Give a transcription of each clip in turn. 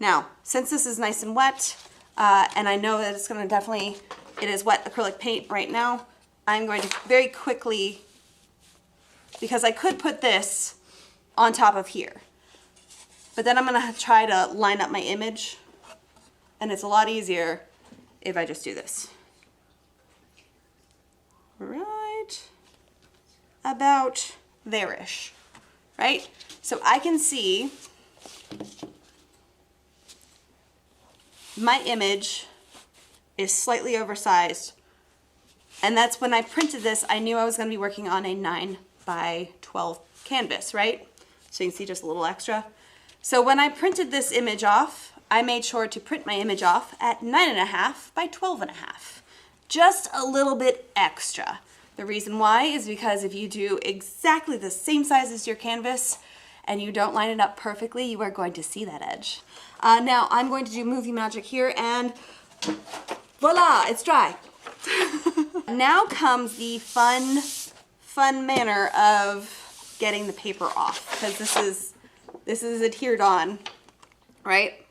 Now, since this is nice and wet, and I know that it's gonna definitely, it is wet acrylic paint right now, I'm going to very quickly, because I could put this on top of here, but then I'm gonna try to line up my image, and it's a lot easier if I just do this. Right about there-ish, right? So I can see my image is slightly oversized, and that's when I printed this, I knew I was gonna be working on a 9x12 canvas, right? So you can see just a little extra. So when I printed this image off, I made sure to print my image off at 9.5 by 12.5. Just a little bit extra. The reason why is because if you do exactly the same size as your canvas and you don't line it up perfectly, you are going to see that edge. Now I'm going to do movie magic here, and voila, it's dry. Now comes the fun manner of getting the paper off, because this is adhered on, right?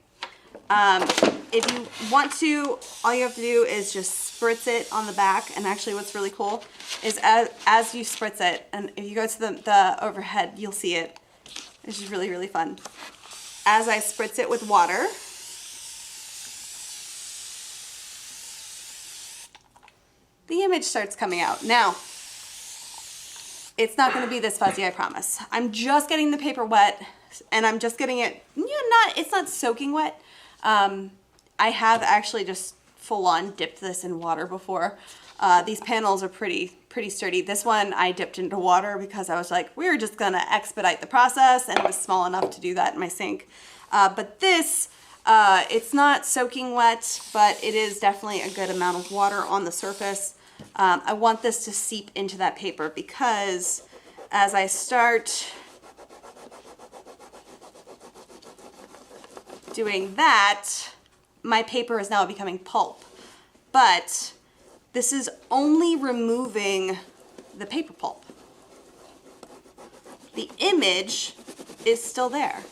If you want to, all you have to do is just spritz it on the back. And actually what's really cool is as you spritz it, and if you go to the overhead, you'll see it. It's just really, really fun. As I spritz it with water, the image starts coming out. Now, it's not gonna be this fuzzy, I promise. I'm just getting the paper wet, and I'm just getting it, it's not soaking wet. I have actually just full on dipped this in water before. These panels are pretty sturdy. This one I dipped into water because I was like, we're just gonna expedite the process, and it was small enough to do that in my sink. But this, it's not soaking wet, but it is definitely a good amount of water on the surface. I want this to seep into that paper, because as I start doing that, my paper is now becoming pulp. But this is only removing the paper pulp. The image is still there.